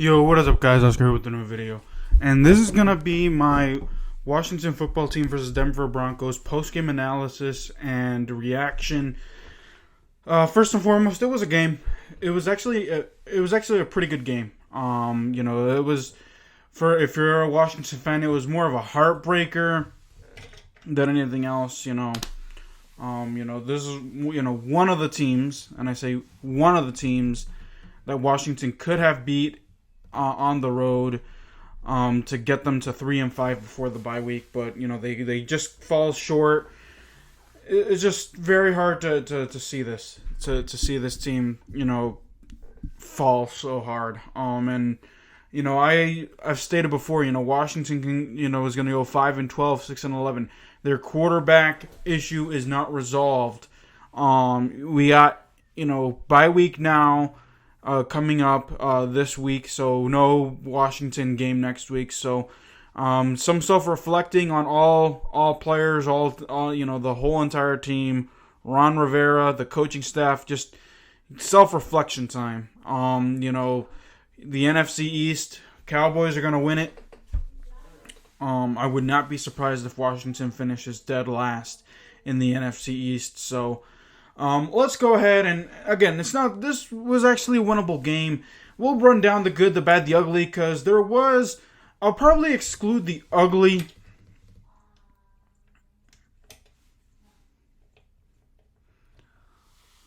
Yo, what is up, guys? Oscar here with a new video. And this is going to be my Washington football team versus Denver Broncos post-game analysis and reaction. First and foremost, it was a game. It was actually a pretty good game. It was, if you're a Washington fan, it was more of a heartbreaker than anything else, this is, one of the teams, and I say one of the teams that Washington could have beat on the road to get them to 3-5 before the bye week, but they just fall short. It's just very hard to see this see this team fall so hard. I've stated before, Washington is going to go 5-12, 6-11. Their quarterback issue is not resolved. We got bye week now. Coming up this week, so no Washington game next week. So some self-reflecting on all players, all the whole entire team, Ron Rivera, the coaching staff, just self-reflection time. The NFC East, Cowboys are gonna win it. I would not be surprised if Washington finishes dead last in the NFC East. So. Let's go ahead and, again, this was actually a winnable game. We'll run down the good, the bad, the ugly, because I'll probably exclude the ugly.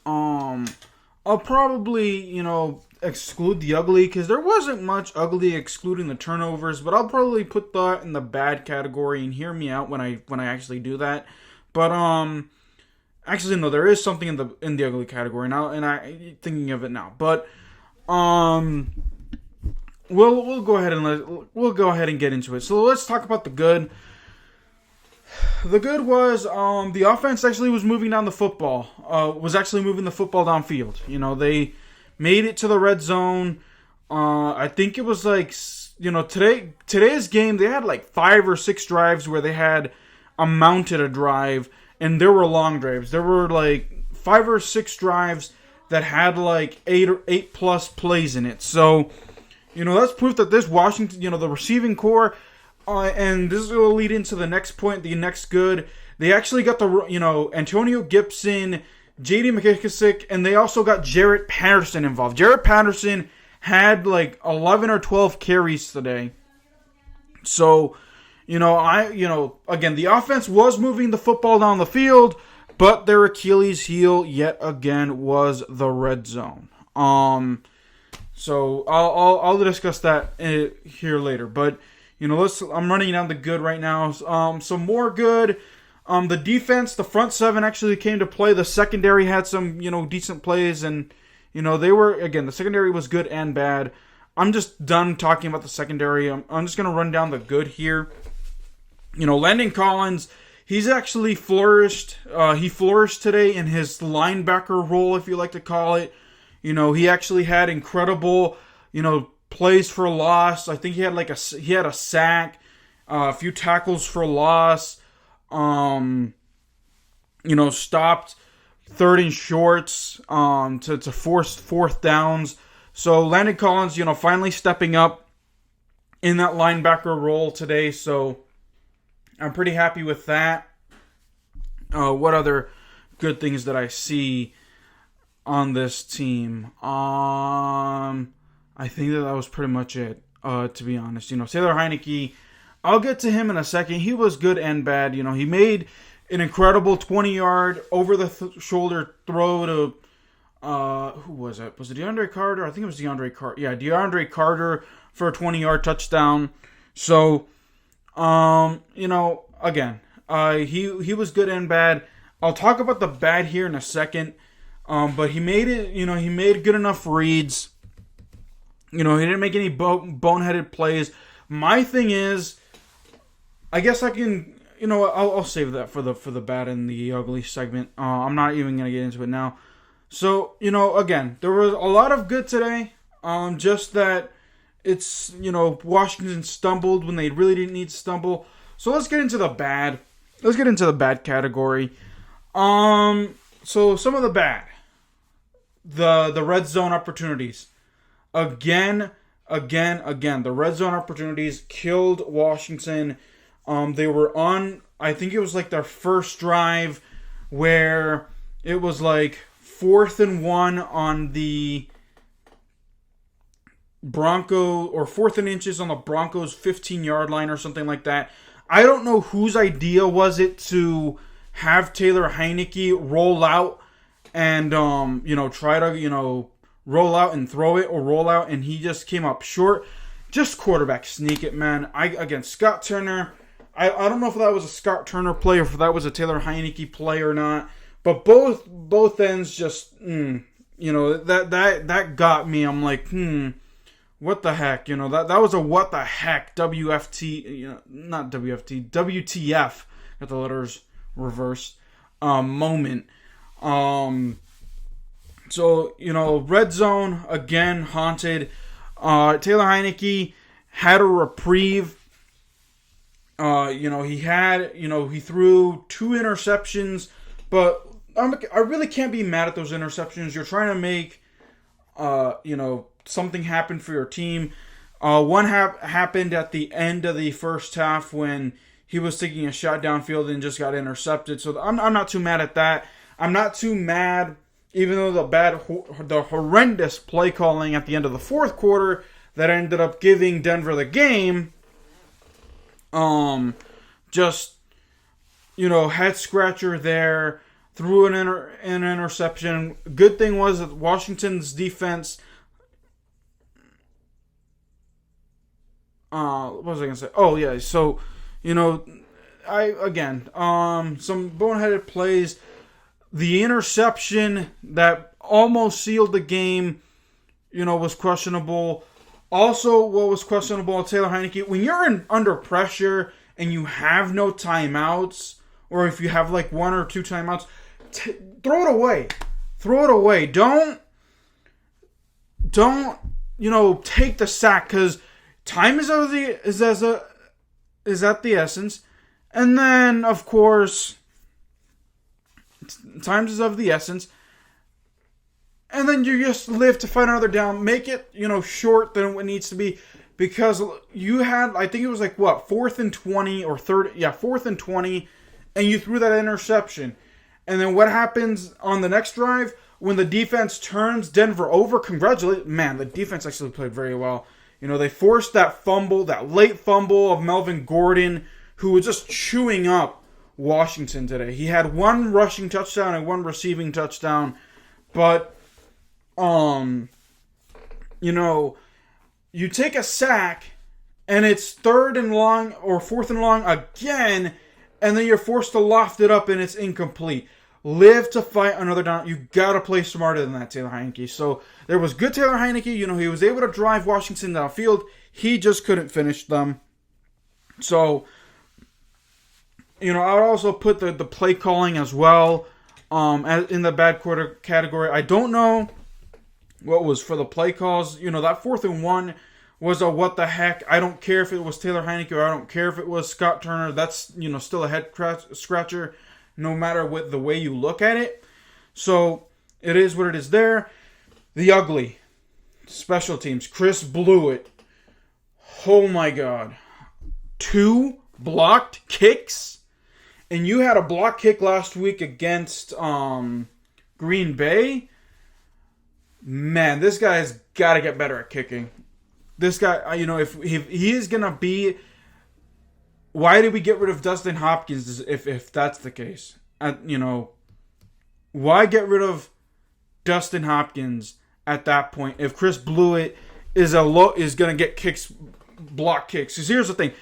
I'll probably, exclude the ugly, because there wasn't much ugly excluding the turnovers, but I'll probably put that in the bad category, and hear me out when I actually do that. But, actually, no, there is something in the ugly category now, and I'm thinking of it now. But we'll go ahead and get into it. So let's talk about the good. The good was the offense actually was moving down the football. Was actually moving the football downfield. They made it to the red zone. I think it was like today's game. They had like 5 or 6 drives where they had mounted a drive. And there were long drives. There were like 5 or 6 drives that had like 8 plus plays in it. So, that's proof that this Washington, the receiving core, and this will lead into the next point, the next good. They actually got Antonio Gibson, J.D. McKissick, and they also got Jarrett Patterson involved. Jarrett Patterson had like 11 or 12 carries today. So, again, the offense was moving the football down the field, but their Achilles heel yet again was the red zone. So I'll discuss that here later. But I'm running down the good right now. Some more good. The defense, the front 7 actually came to play. The secondary had some decent plays, and the secondary was good and bad. I'm just done talking about the secondary. I'm just gonna run down the good here. Landon Collins, he's actually flourished. He flourished today in his linebacker role, if you like to call it. He actually had incredible, plays for loss. I think he had a sack, a few tackles for loss. Stopped 3rd and shorts to force 4th downs. So Landon Collins, finally stepping up in that linebacker role today. So I'm pretty happy with that. What other good things did I see on this team? I think that was pretty much it, to be honest. Taylor Heinnicke, I'll get to him in a second. He was good and bad. He made an incredible 20-yard over-the-shoulder throw to, who was it? Was it DeAndre Carter? I think it was DeAndre Carter. Yeah, DeAndre Carter for a 20-yard touchdown. So, again, he was good and bad. I'll talk about the bad here in a second. But he made it, he made good enough reads. He didn't make any boneheaded plays. My thing is, I guess I can, I'll save that for the bad and the ugly segment. I'm not even going to get into it now. So, again, there was a lot of good today. Just that it's, Washington stumbled when they really didn't need to stumble. So let's get into the bad. Let's get into the bad category. So some of the bad. The red zone opportunities. Again, again, the red zone opportunities killed Washington. They were on, I think it was like their first drive where it was like 4th and 1 on the Bronco, or 4th and inches on the Broncos 15-yard line or something like that. I don't know whose idea was it to have Taylor Heinnicke roll out and try to roll out and throw it, or roll out and he just came up short. Just quarterback sneak it, man. Scott Turner, I don't know if that was a Scott Turner play or if that was a Taylor Heinnicke play or not, but both ends just that got me. I'm like, what the heck? That was a what the heck WFT, not WFT, WTF, got the letters reversed, moment. So, red zone, again, haunted. Taylor Heinnicke had a reprieve. He threw 2 interceptions, but I really can't be mad at those interceptions. You're trying to make, something happen for your team. One happened at the end of the first half when he was taking a shot downfield and just got intercepted. So I'm not too mad at that. I'm not too mad, even though the horrendous play calling at the end of the fourth quarter that ended up giving Denver the game. Head scratcher there. Threw an interception. Good thing was that Washington's defense. What was I gonna say? Oh yeah. So, some boneheaded plays. The interception that almost sealed the game, was questionable. Also, what was questionable, Taylor Heinnicke, when you're under pressure and you have no timeouts, or if you have like 1 or 2 timeouts, throw it away. Throw it away. Don't take the sack, because time is at the essence. And then, of course, time is of the essence. And then you just live to fight another down. Make it, short than what needs to be. Because you had, I think it was like, 4th and 20 or 3rd. Yeah, 4th and 20. And you threw that interception. And then what happens on the next drive? When the defense turns Denver over, the defense actually played very well. They forced that fumble, that late fumble of Melvin Gordon, who was just chewing up Washington today. He had 1 rushing touchdown and 1 receiving touchdown. But, you take a sack, and it's 3rd and long or 4th and long again, and then you're forced to loft it up and it's incomplete. Live to fight another down. You gotta play smarter than that, Taylor Heinnicke. So there was good Taylor Heinnicke. He was able to drive Washington downfield. He just couldn't finish them. So, I would also put the play calling as well in the bad quarter category. I don't know what was for the play calls. That 4th and 1 was a what the heck. I don't care if it was Taylor Heinnicke or I don't care if it was Scott Turner. That's, still a head scratcher no matter what the way you look at it. So it is what it is there. The ugly special teams. Chris Blewitt. Oh my God. 2 blocked kicks. And you had a block kick last week against Green Bay. Man, this guy has got to get better at kicking. This guy, if he is going to be... Why did we get rid of Dustin Hopkins if that's the case? Why get rid of Dustin Hopkins at that point if Chris Blewitt is going to get kicks, block kicks? Because here's the thing.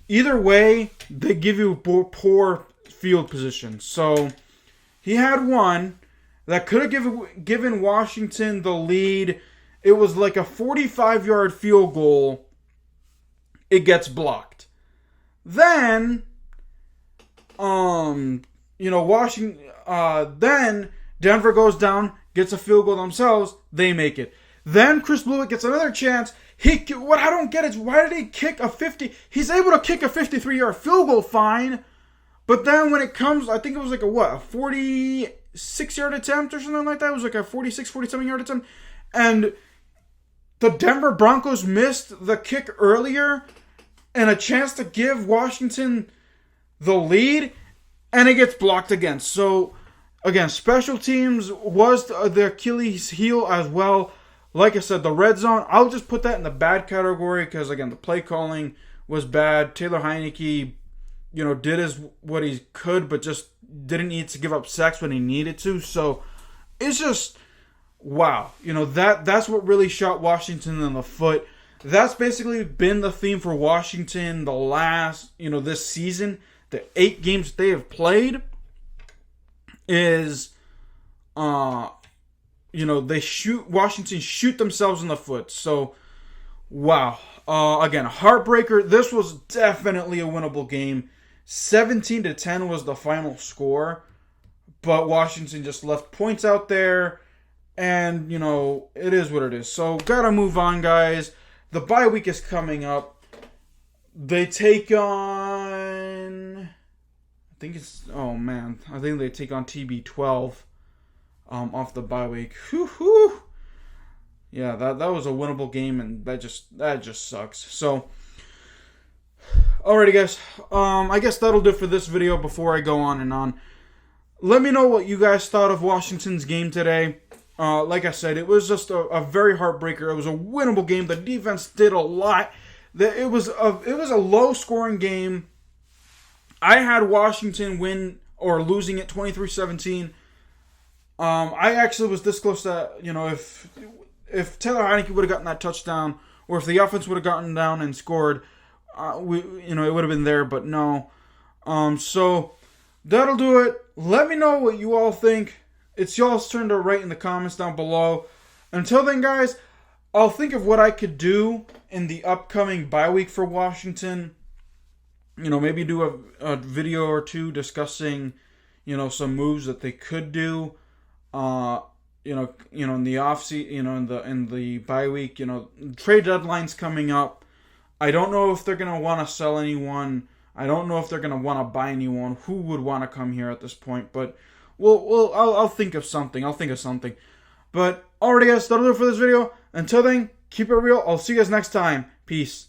Either way, they give you poor field position. So he had one that could have given Washington the lead. It was like a 45-yard field goal. It gets blocked. Then, Washington. Then Denver goes down, gets a field goal themselves. They make it. Then Chris Blewitt gets another chance. What I don't get is why did he kick a 50? He's able to kick a 53-yard field goal fine, but then when it comes, I think it was like a 46-yard attempt or something like that. It was like a 46, 47-yard attempt, and the Denver Broncos missed the kick earlier and a chance to give Washington the lead, and it gets blocked again. So, again, special teams was the Achilles heel as well. Like I said, the red zone, I'll just put that in the bad category because, again, the play calling was bad. Taylor Heinnicke, did what he could, but just didn't need to give up sacks when he needed to. So, it's just, wow. That's what really shot Washington in the foot. That's basically been the theme for Washington the last, this season. The 8 games they have played is, Washington shoot themselves in the foot. So, wow. Again, heartbreaker. This was definitely a winnable game. 17-10 was the final score, but Washington just left points out there, and, it is what it is. So, gotta move on, guys. The bye week is coming up. They take on, I think they take on TB12 off the bye week. Whew. Yeah, that was a winnable game, and that just sucks. So, alrighty, guys. I guess that'll do for this video before I go on and on. Let me know what you guys thought of Washington's game today. Like I said, it was just a very heartbreaker. It was a winnable game. The defense did a lot. It was a low-scoring game. I had Washington win or losing it 23-17. I actually was this close to, if Taylor Heinnicke would have gotten that touchdown, or if the offense would have gotten down and scored, it would have been there, but no. So that'll do it. Let me know what you all think. It's y'all's turn to write in the comments down below. Until then, guys, I'll think of what I could do in the upcoming bye week for Washington. Maybe do a video or two discussing, some moves that they could do. In the offseason, in the bye week, trade deadline's coming up. I don't know if they're gonna want to sell anyone. I don't know if they're gonna want to buy anyone. Who would want to come here at this point? But I'll think of something. But alrighty, guys, that'll do it for this video. Until then, keep it real. I'll see you guys next time. Peace.